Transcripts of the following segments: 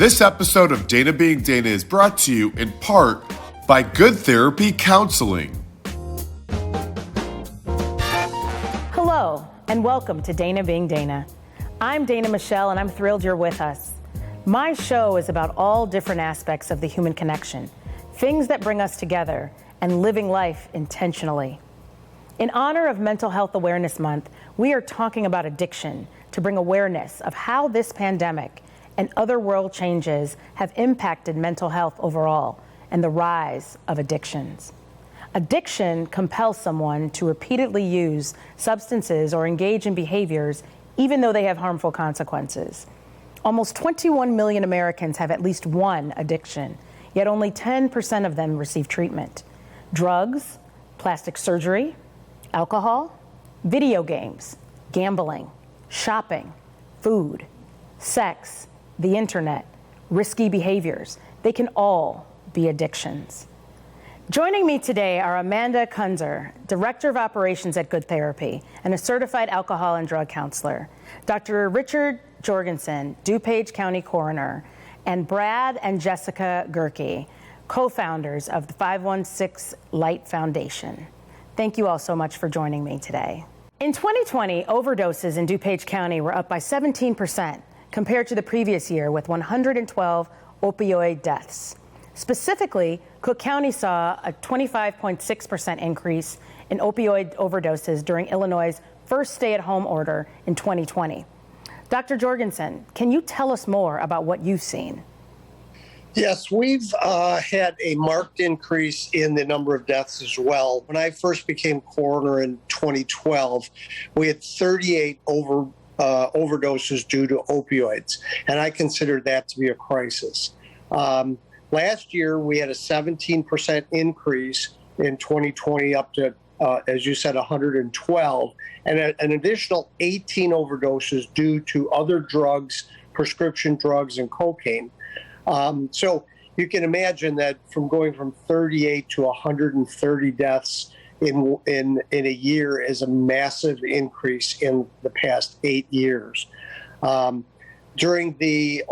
This episode of Dana Being Dana is brought to you in part by Good Therapy Counseling. Hello, and welcome to Dana Being Dana. I'm Dana Michelle, and I'm thrilled you're with us. My show is about all different aspects of the human connection, things that bring us together, and living life intentionally. In honor of Mental Health Awareness Month, we are talking about addiction to bring awareness of how this pandemic and other world changes have impacted mental health overall and the rise of addictions. Addiction compels someone to repeatedly use substances or engage in behaviors even though they have harmful consequences. Almost 21 million Americans have at least one addiction, yet only 10% of them receive treatment. Drugs, plastic surgery, alcohol, video games, gambling, shopping, food, sex, the internet, risky behaviors, they can all be addictions. Joining me today are Amanda Kunzer, Director of Operations at Good Therapy and a certified alcohol and drug counselor, Dr. Richard Jorgensen, DuPage County Coroner, and Brad and Jessica Gerke, co-founders of the 516 Light Foundation. Thank you all so much for joining me today. In 2020, overdoses in DuPage County were up by 17% compared to the previous year with 112 opioid deaths. Specifically, Cook County saw a 25.6% increase in opioid overdoses during Illinois' first stay-at-home order in 2020. Dr. Jorgensen, can you tell us more about what you've seen? Yes, we've had a marked increase in the number of deaths as well. When I first became coroner in 2012, we had 38 overdoses due to opioids, and I consider that to be a crisis. Last year, we had a 17% increase in 2020 up to, as you said, 112, and an additional 18 overdoses due to other drugs, prescription drugs, and cocaine. So you can imagine that from going from 38 to 130 deaths in a year is a massive increase in the past 8 years. During the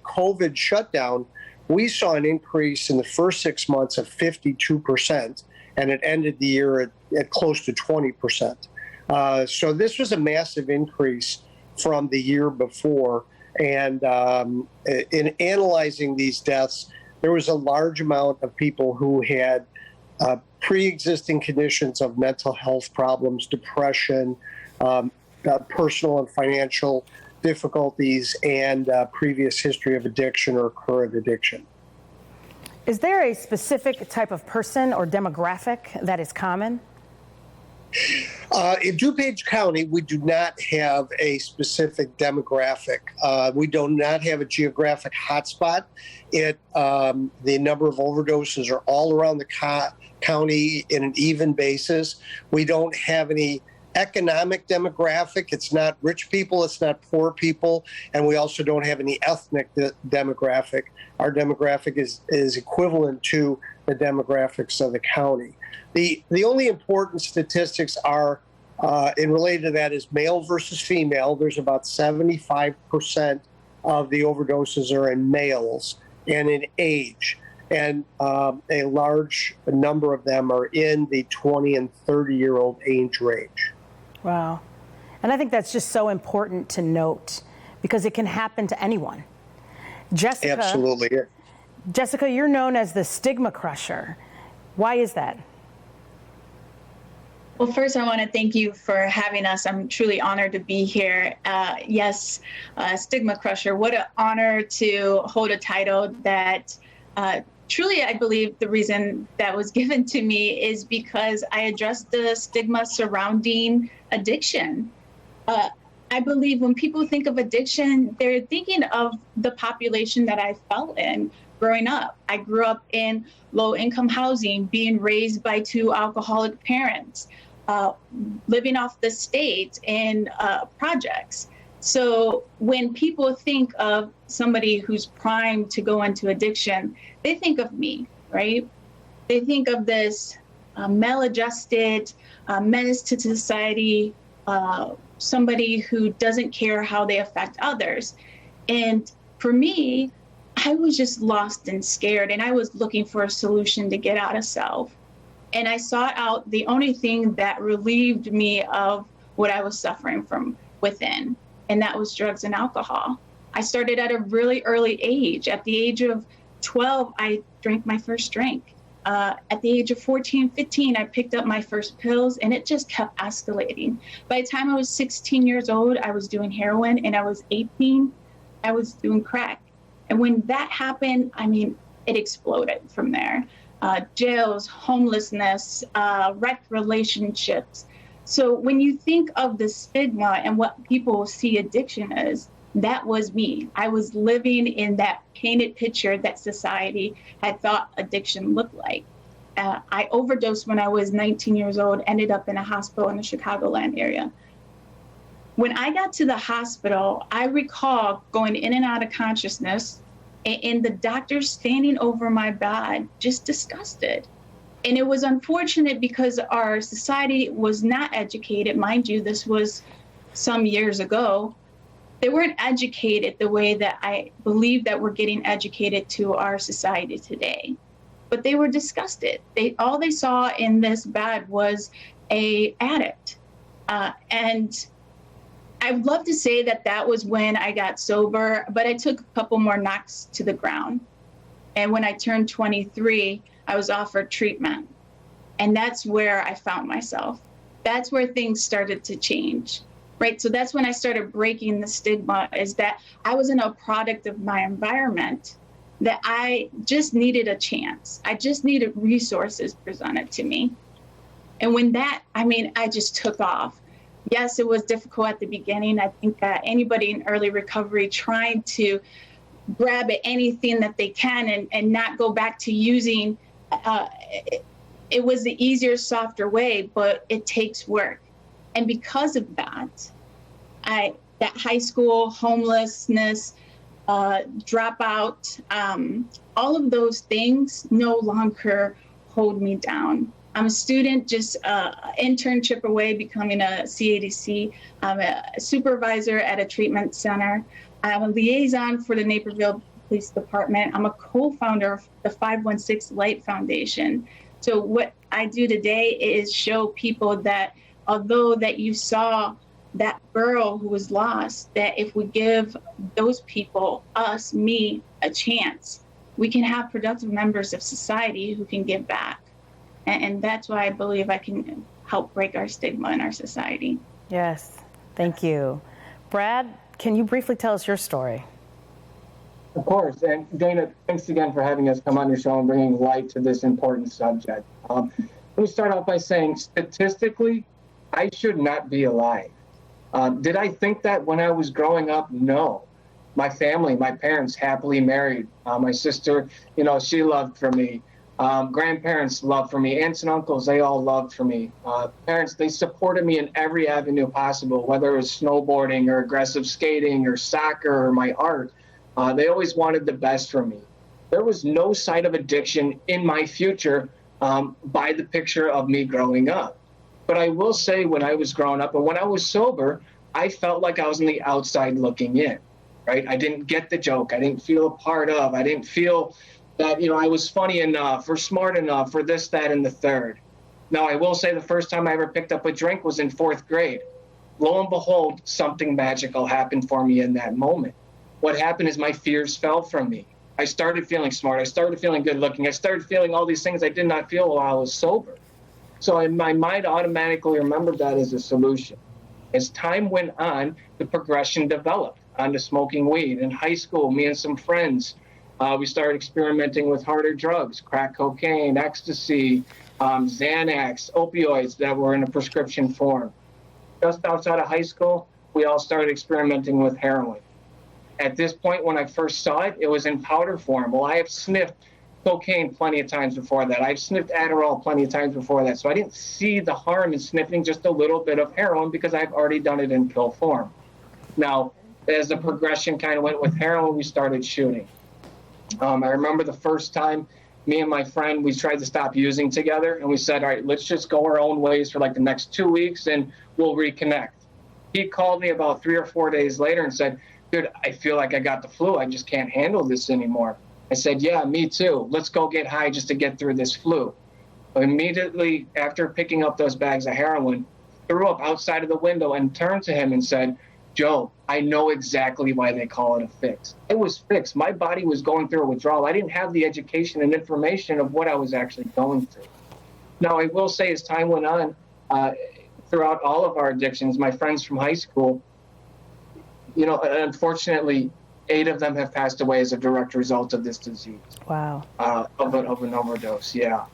COVID shutdown, we saw an increase in the first 6 months of 52%, and it ended the year at close to 20%. So this was a massive increase from the year before. And in analyzing these deaths, there was a large amount of people who had pre-existing conditions of mental health problems, depression, personal and financial difficulties, and previous history of addiction or current addiction. Is there a specific type of person or demographic that is common? In DuPage County, we do not have a specific demographic. We do not have a geographic hotspot. The number of overdoses are all around the county in an even basis. We don't have any economic demographic. It's not rich people, it's not poor people, and we also don't have any ethnic demographic. Our demographic is equivalent to the demographics of the county. The only important statistics are, in related to that, is male versus female. There's about 75% of the overdoses are in males and in age. And a large number of them are in the 20 and 30-year-old age range. Wow. And I think that's just so important to note because it can happen to anyone. Jessica, absolutely. Jessica, you're known as the stigma crusher. Why is that? Well, first, I want to thank you for having us. I'm truly honored to be here. Yes, Stigma Crusher, what an honor to hold a title that truly, I believe the reason that was given to me is because I address the stigma surrounding addiction. I believe when people think of addiction, they're thinking of the population that I fell in growing up. I grew up in low-income housing, being raised by two alcoholic parents, living off the state in projects. So when people think of somebody who's primed to go into addiction, they think of me, right? They think of this maladjusted, menace to society, somebody who doesn't care how they affect others. And for me, I was just lost and scared, and I was looking for a solution to get out of self. And I sought out the only thing that relieved me of what I was suffering from within, and that was drugs and alcohol. I started at a really early age. At the age of 12, I drank my first drink. At the age of 14, 15, I picked up my first pills, and it just kept escalating. By the time I was 16 years old, I was doing heroin, and I was 18, I was doing crack. And when that happened, I mean, it exploded from there. Jails, homelessness, wrecked relationships. So when you think of the stigma and what people see addiction as, that was me. I was living in that painted picture that society had thought addiction looked like. I overdosed when I was 19 years old, ended up in a hospital in the Chicagoland area. When I got to the hospital, I recall going in and out of consciousness, and the doctor standing over my bed, just disgusted. And it was unfortunate because our society was not educated. Mind you, this was some years ago. They weren't educated the way that I believe that we're getting educated to our society today. But they were disgusted. All they saw in this bed was an addict. And I would love to say that that was when I got sober, but I took a couple more knocks to the ground. And when I turned 23, I was offered treatment. And that's where I found myself. That's where things started to change, right? So that's when I started breaking the stigma, is that I wasn't a product of my environment, that I just needed a chance. I just needed resources presented to me. And when that, I just took off. Yes, it was difficult at the beginning. I think that anybody in early recovery trying to grab at anything that they can and not go back to using, it was the easier, softer way, but it takes work. And because of that, that high school homelessness, dropout, all of those things no longer hold me down. I'm a student, just internship away, becoming a CADC. I'm a supervisor at a treatment center. I'm a liaison for the Naperville Police Department. I'm a co-founder of the 516 Light Foundation. So what I do today is show people that although that you saw that girl who was lost, that if we give those people, us, me, a chance, we can have productive members of society who can give back. And that's why I believe I can help break our stigma in our society. Yes, thank you. Brad, can you briefly tell us your story? Of course. And Dana, thanks again for having us come on your show and bringing light to this important subject. Let me start off by saying, statistically, I should not be alive. Did I think that when I was growing up? No. My family, my parents, happily married. My sister, she loved for me. Grandparents loved for me. Aunts and uncles, they all loved for me. Parents, they supported me in every avenue possible, whether it was snowboarding or aggressive skating or soccer or my art. They always wanted the best for me. There was no sight of addiction in my future by the picture of me growing up. But I will say, when I was growing up and when I was sober, I felt like I was on the outside looking in, right? I didn't get the joke. I didn't feel a part of. I didn't feel that, I was funny enough or smart enough or this, that, and the third. Now, I will say the first time I ever picked up a drink was in 4th grade. Lo and behold, something magical happened for me in that moment. What happened is my fears fell from me. I started feeling smart. I started feeling good looking. I started feeling all these things I did not feel while I was sober. So in my mind automatically remembered that as a solution. As time went on, the progression developed onto smoking weed. In high school, me and some friends, we started experimenting with harder drugs, crack cocaine, ecstasy, Xanax, opioids that were in a prescription form. Just outside of high school, we all started experimenting with heroin. At this point, when I first saw it, it was in powder form. Well, I have sniffed cocaine plenty of times before that. I've sniffed Adderall plenty of times before that. So I didn't see the harm in sniffing just a little bit of heroin because I've already done it in pill form. Now, as the progression kind of went with heroin, we started shooting. I remember the first time me and my friend, we tried to stop using together, and we said, all right, let's just go our own ways for like the next 2 weeks and we'll reconnect. He called me about 3 or 4 days later and said, dude, I feel like I got the flu. I just can't handle this anymore. I said, yeah, me too. Let's go get high just to get through this flu. Immediately after picking up those bags of heroin, threw up outside of the window and turned to him and said, Joe, I know exactly why they call it a fix. It was fixed. My body was going through a withdrawal. I didn't have the education and information of what I was actually going through. Now, I will say as time went on, throughout all of our addictions, my friends from high school, unfortunately, 8 of them have passed away as a direct result of this disease. Wow. Of an overdose, yeah.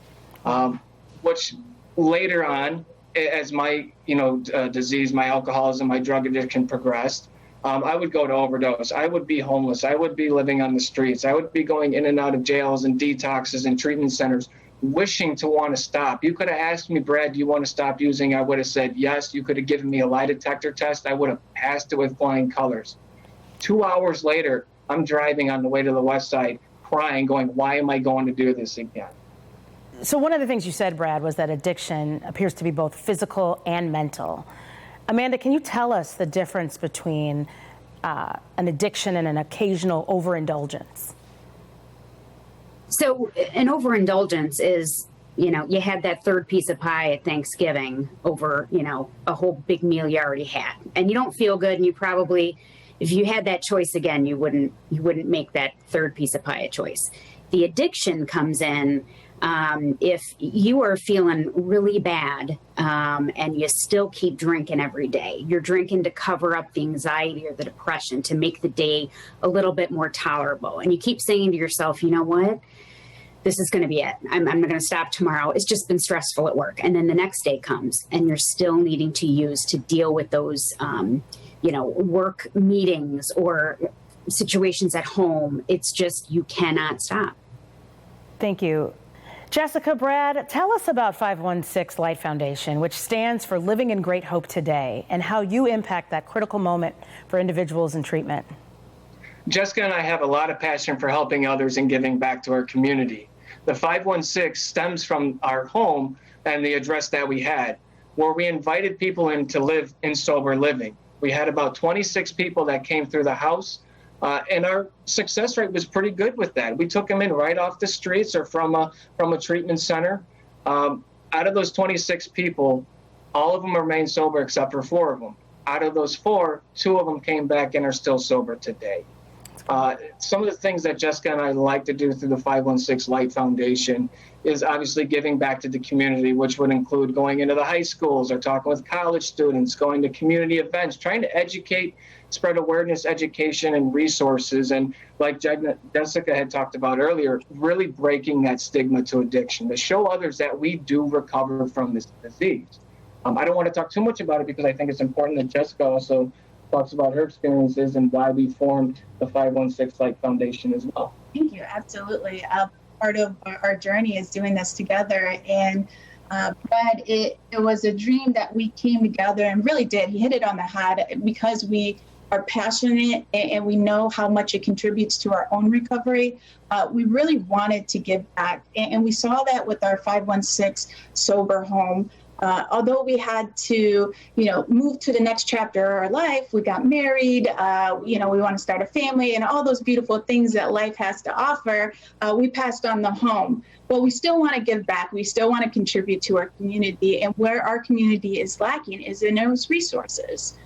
Which later on, as my disease, my alcoholism, my drug addiction progressed, I would go to overdose. I would be homeless. I would be living on the streets. I would be going in and out of jails and detoxes and treatment centers, wishing to want to stop. You could have asked me, Brad, do you want to stop using? I would have said yes. You could have given me a lie detector test. I would have passed it with flying colors. 2 hours later, I'm driving on the way to the West Side, crying, going, why am I going to do this again? So one of the things you said, Brad, was that addiction appears to be both physical and mental. Amanda, can you tell us the difference between an addiction and an occasional overindulgence? So an overindulgence is, you had that third piece of pie at Thanksgiving over, a whole big meal you already had, and you don't feel good, and you probably, if you had that choice again, you wouldn't make that third piece of pie a choice. The addiction comes in if you are feeling really bad and you still keep drinking every day. You're drinking to cover up the anxiety or the depression, to make the day a little bit more tolerable. And you keep saying to yourself, you know what? This is going to be it. I'm going to stop tomorrow. It's just been stressful at work. And then the next day comes and you're still needing to use to deal with those, work meetings or situations at home. It's just, you cannot stop. Thank you. Jessica, Brad, tell us about 516 Light Foundation, which stands for Living in Great Hope Today, and how you impact that critical moment for individuals in treatment. Jessica and I have a lot of passion for helping others and giving back to our community. The 516 stems from our home and the address that we had, where we invited people in to live in sober living. We had about 26 people that came through the house. And our success rate was pretty good with that. We took them in right off the streets or from a treatment center. Out of those 26 people, all of them remained sober except for 4 of them. Out of those 4, 2 of them came back and are still sober today. Some of the things that Jessica and I like to do through the 516 Light Foundation is obviously giving back to the community, which would include going into the high schools or talking with college students, going to community events, trying to educate, spread awareness, education, and resources. And like Jessica had talked about earlier, really breaking that stigma to addiction, to show others that we do recover from this disease. I don't want to talk too much about it because I think it's important that Jessica also talks about her experiences and why we formed the 516 Light Foundation as well. Thank you. Absolutely. Part of our journey is doing this together. And Brad, it was a dream that we came together and really did. He hit it on the head because we are passionate and we know how much it contributes to our own recovery. We really wanted to give back. And we saw that with our 516 Sober Home. Although we had to, move to the next chapter of our life, we got married, we want to start a family and all those beautiful things that life has to offer, we passed on the home. But we still want to give back. We still want to contribute to our community. And where our community is lacking is in those resources.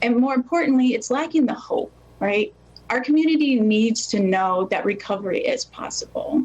And more importantly, it's lacking the hope, right? Our community needs to know that recovery is possible.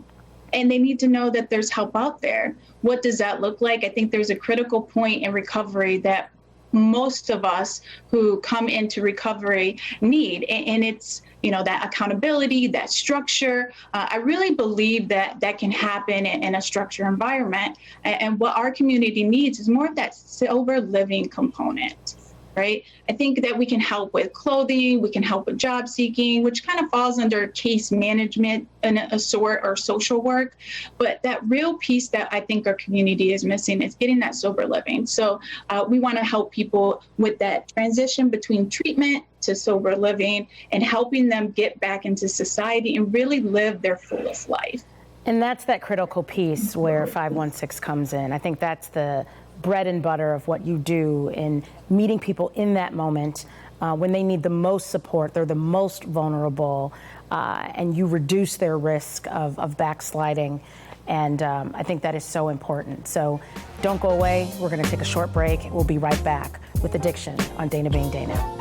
And they need to know that there's help out there. What does that look like? I think there's a critical point in recovery that most of us who come into recovery need. And it's, that accountability, that structure. I really believe that can happen in a structured environment. And what our community needs is more of that sober living component. Right? I think that we can help with clothing, we can help with job seeking, which kind of falls under case management in a sort or social work. But that real piece that I think our community is missing is getting that sober living. So we want to help people with that transition between treatment to sober living and helping them get back into society and really live their fullest life. And that's that critical piece where 516 comes in. I think that's the bread and butter of what you do in meeting people in that moment when they need the most support, they're the most vulnerable, and you reduce their risk of backsliding. And I think that is so important. So don't go away. We're going to take a short break. We'll be right back with Addiction on Dana Being Dana.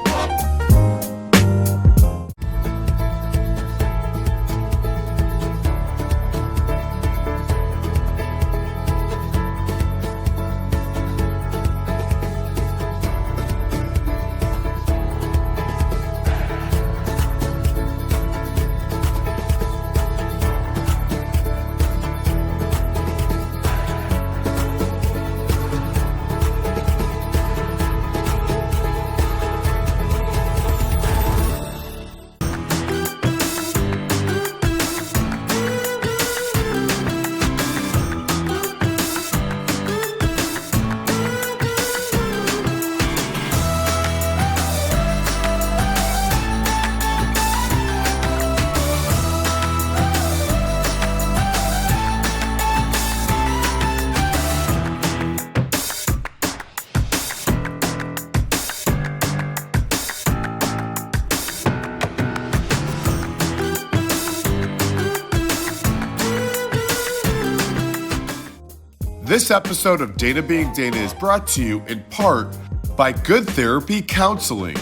This episode of Dana Being Dana is brought to you in part by Good Therapy Counseling.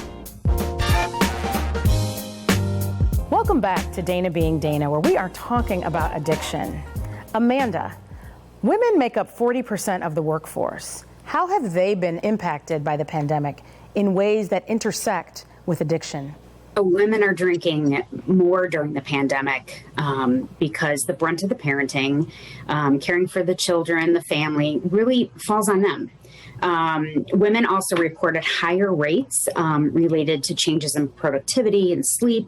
Welcome back to Dana Being Dana, where we are talking about addiction. Amanda, women make up 40% of the workforce. How have they been impacted by the pandemic in ways that intersect with addiction? Women are drinking more during the pandemic because the brunt of the parenting, caring for the children, the family, really falls on them. Women also reported higher rates related to changes in productivity and sleep.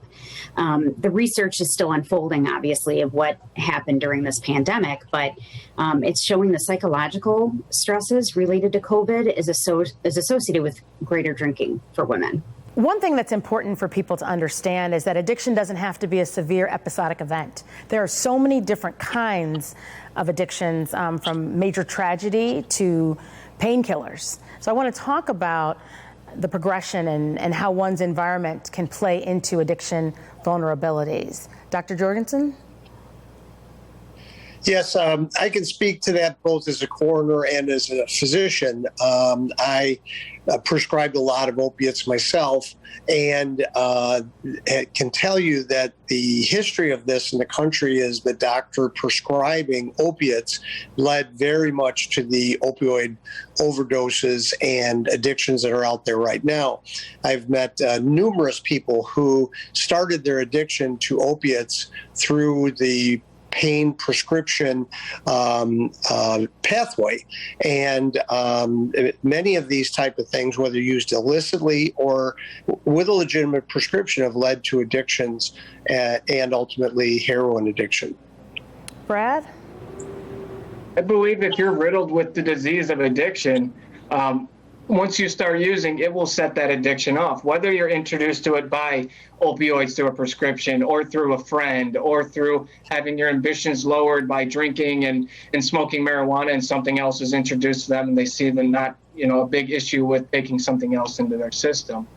The research is still unfolding, obviously, of what happened during this pandemic, but it's showing the psychological stresses related to COVID is associated with greater drinking for women. One thing that's important for people to understand is that addiction doesn't have to be a severe episodic event. There are so many different kinds of addictions, from major tragedy to painkillers. So I want to talk about the progression and how one's environment can play into addiction vulnerabilities. Dr. Jorgensen? Yes, I can speak to that both as a coroner and as a physician. I prescribed a lot of opiates myself, and can tell you that the history of this in the country is the doctor prescribing opiates led very much to the opioid overdoses and addictions that are out there right now. I've met numerous people who started their addiction to opiates through the pain prescription pathway, and many of these type of things, whether used illicitly or with a legitimate prescription, have led to addictions and ultimately heroin addiction. Brad? I believe if you're riddled with the disease of addiction, once you start using, it will set that addiction off, whether you're introduced to it by opioids through a prescription or through a friend or through having your ambitions lowered by drinking and smoking marijuana, and something else is introduced to them and they see the not, a big issue with taking something else into their system.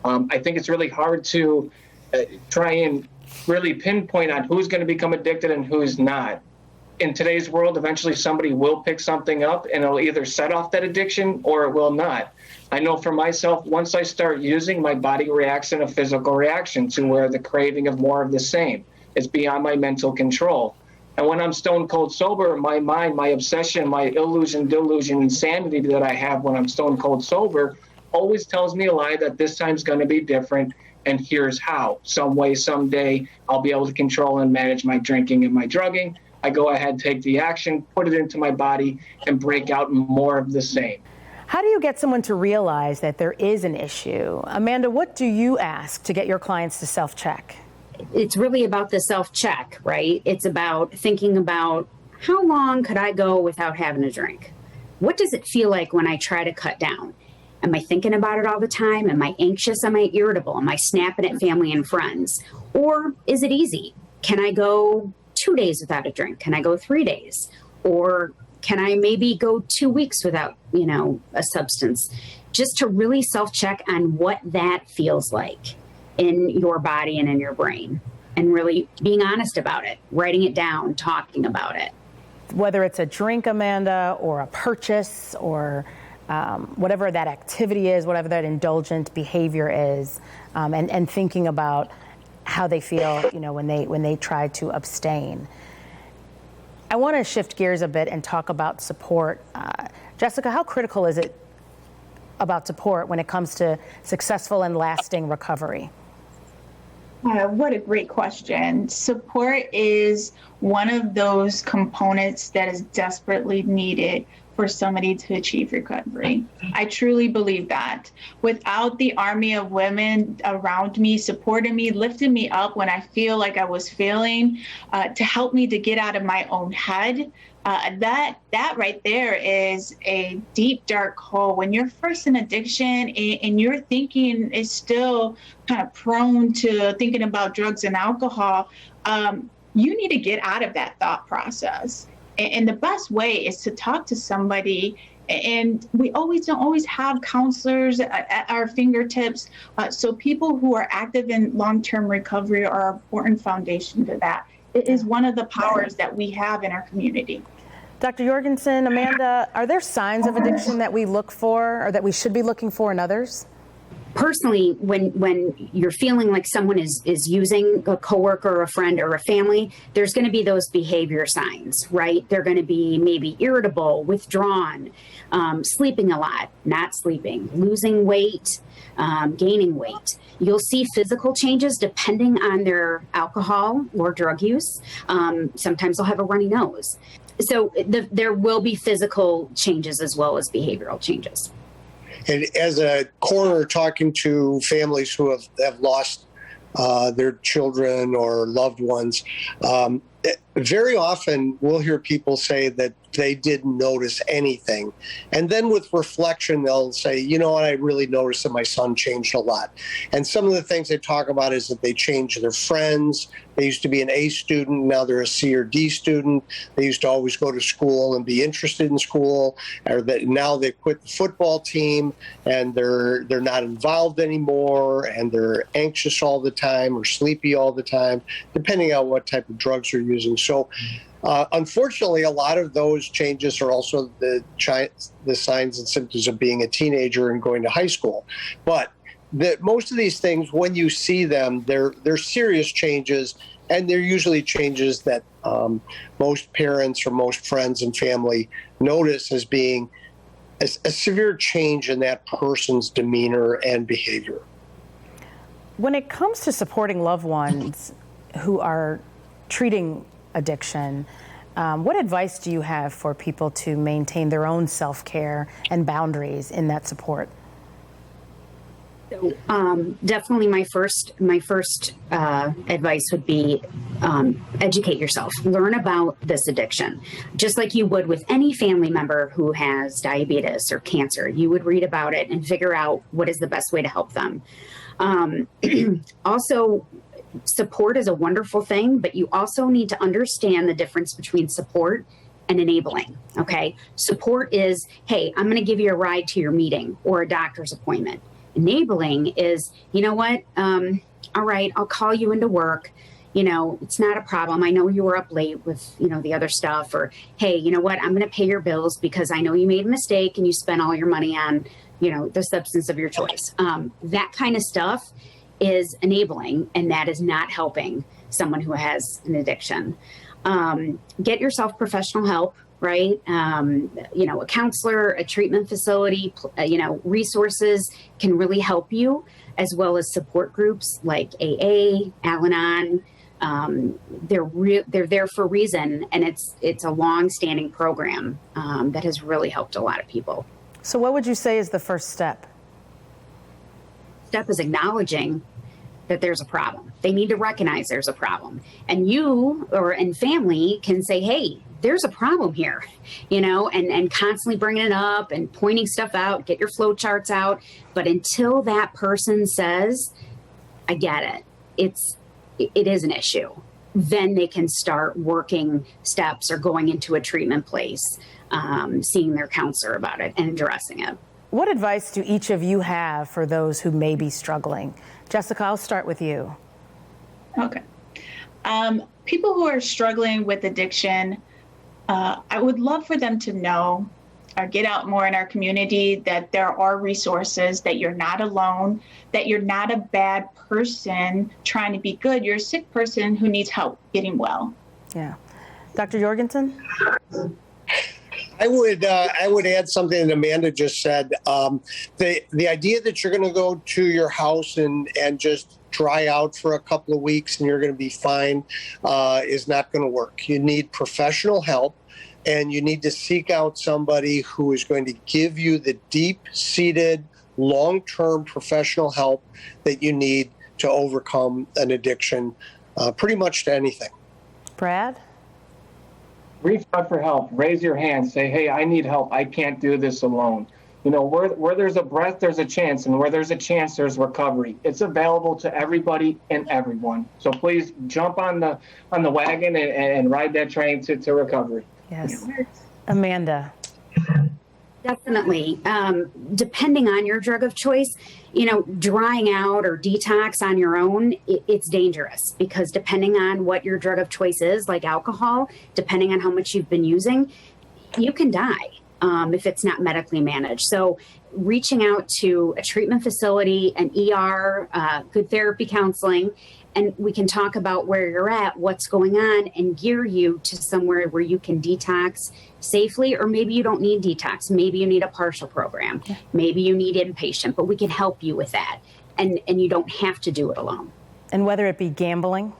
I think it's really hard to try and really pinpoint on who's going to become addicted and who's not. In today's world, eventually somebody will pick something up and it'll either set off that addiction or it will not. I know for myself, once I start using, my body reacts in a physical reaction to where the craving of more of the same. It's beyond my mental control. And when I'm stone cold sober, my mind, my obsession, my illusion, delusion, insanity that I have when I'm stone cold sober always tells me a lie that this time's going to be different. And here's how. Some way, someday, I'll be able to control and manage my drinking and my drugging. I go ahead, take the action, put it into my body, and break out more of the same. How do you get someone to realize that there is an issue? Amanda, what do you ask to get your clients to self-check? It's really about the self-check, right? It's about thinking about how long could I go without having a drink? What does it feel like when I try to cut down? Am I thinking about it all the time? Am I anxious? Am I irritable? Am I snapping at family and friends? Or is it easy? Can I go 2 days without a drink? Can I go 3 days? Or Can I maybe go 2 weeks without, a substance? Just to really self-check on what that feels like in your body and in your brain, and really being honest about it, writing it down, talking about it. Whether it's a drink, Amanda, or a purchase, or whatever that activity is, whatever that indulgent behavior is, and thinking about how they feel, when they try to abstain. I want to shift gears a bit and talk about support. Jessica, how critical is it about support when it comes to successful and lasting recovery? What a great question. Support is one of those components that is desperately needed for somebody to achieve recovery. I truly believe that. Without the army of women around me, supporting me, lifting me up when I feel like I was failing, to help me to get out of my own head, that right there is a deep, dark hole. When you're first in addiction and your thinking is still kind of prone to thinking about drugs and alcohol, you need to get out of that thought process. And the best way is to talk to somebody. And we don't always have counselors at our fingertips. So people who are active in long-term recovery are an important foundation to that. It is one of the powers that we have in our community. Dr. Jorgensen, Amanda, are there signs of addiction that we look for or that we should be looking for in others? Personally, when you're feeling like someone is using a coworker or a friend or a family, there's going to be those behavior signs, right? They're going to be maybe irritable, withdrawn, sleeping a lot, not sleeping, losing weight, gaining weight. You'll see physical changes depending on their alcohol or drug use. Sometimes they'll have a runny nose. So there will be physical changes as well as behavioral changes. And as a coroner talking to families who have lost their children or loved ones, very often we'll hear people say that they didn't notice anything. And then with reflection, they'll say, you know what, I really noticed that my son changed a lot. And some of the things they talk about is that they changed their friends. They used to be an A student, now they're a C or D student. They used to always go to school and be interested in school, or that now they quit the football team and they're not involved anymore, and they're anxious all the time or sleepy all the time, depending on what type of drugs they're using. So unfortunately, a lot of those changes are also the signs and symptoms of being a teenager and going to high school. But most of these things, when you see them, they're serious changes, and they're usually changes that most parents or most friends and family notice as being a severe change in that person's demeanor and behavior. When it comes to supporting loved ones who are treating addiction, what advice do you have for people to maintain their own self-care and boundaries in that support? So, definitely my first advice would be educate yourself. Learn about this addiction. Just like you would with any family member who has diabetes or cancer, you would read about it and figure out what is the best way to help them. Also, support is a wonderful thing, but you also need to understand the difference between support and enabling, okay? Support is, hey, I'm going to give you a ride to your meeting or a doctor's appointment. Enabling is, you know what, all right, I'll call you into work. It's not a problem. I know you were up late with, the other stuff. Or, hey, you know what, I'm going to pay your bills because I know you made a mistake and you spent all your money on, the substance of your choice. That kind of stuff is enabling, and that is not helping someone who has an addiction. Get yourself professional help, right? A counselor, a treatment facility, resources can really help you, as well as support groups like AA, Al-Anon. They're there for a reason, and it's a long-standing program that has really helped a lot of people. So what would you say is the first step? Step is acknowledging that there's a problem. They need to recognize there's a problem. And you and family can say, hey, there's a problem here, and constantly bringing it up and pointing stuff out, get your flow charts out. But until that person says, I get it, it is an issue, then they can start working steps or going into a treatment place, seeing their counselor about it and addressing it. What advice do each of you have for those who may be struggling? Jessica, I'll start with you. Okay. People who are struggling with addiction, I would love for them to know or get out more in our community that there are resources, that you're not alone, that you're not a bad person trying to be good. You're a sick person who needs help getting well. Yeah. Dr. Jorgensen? I would add something that Amanda just said. The idea that you're going to go to your house and just dry out for a couple of weeks and you're going to be fine is not going to work. You need professional help, and you need to seek out somebody who is going to give you the deep-seated, long-term professional help that you need to overcome an addiction, pretty much to anything. Brad? Reach out for help. Raise your hand. Say, hey, I need help. I can't do this alone. You know, where there's a breath, there's a chance. And where there's a chance, there's recovery. It's available to everybody and everyone. So please jump on the wagon and ride that train to recovery. Yes. Amanda? Definitely. Depending on your drug of choice, drying out or detox on your own, it's dangerous because depending on what your drug of choice is, like alcohol, depending on how much you've been using, you can die if it's not medically managed. So reaching out to a treatment facility, an ER, good therapy counseling, and we can talk about where you're at, what's going on, and gear you to somewhere where you can detox safely, or maybe you don't need detox. Maybe you need a partial program. Maybe you need inpatient, but we can help you with that. And you don't have to do it alone. And whether it be gambling,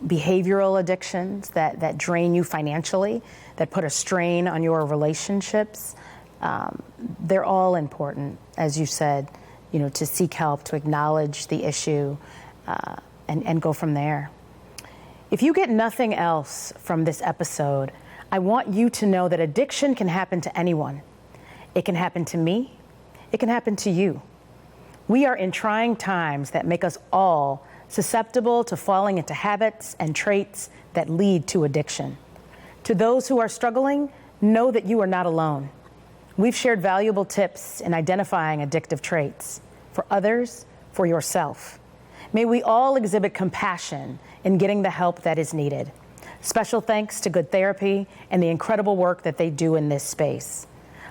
behavioral addictions that drain you financially, that put a strain on your relationships, they're all important, as you said, to seek help, to acknowledge the issue, and go from there. If you get nothing else from this episode, I want you to know that addiction can happen to anyone. It can happen to me. It can happen to you. We are in trying times that make us all susceptible to falling into habits and traits that lead to addiction. To those who are struggling, know that you are not alone. We've shared valuable tips in identifying addictive traits. For others, for yourself. May we all exhibit compassion in getting the help that is needed. Special thanks to Good Therapy and the incredible work that they do in this space.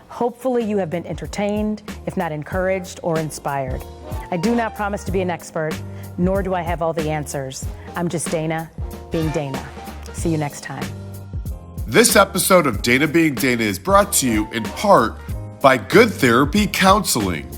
Hopefully you have been entertained, if not encouraged or inspired. I do not promise to be an expert, nor do I have all the answers. I'm just Dana, being Dana. See you next time. This episode of Dana Being Dana is brought to you in part by Good Therapy Counseling.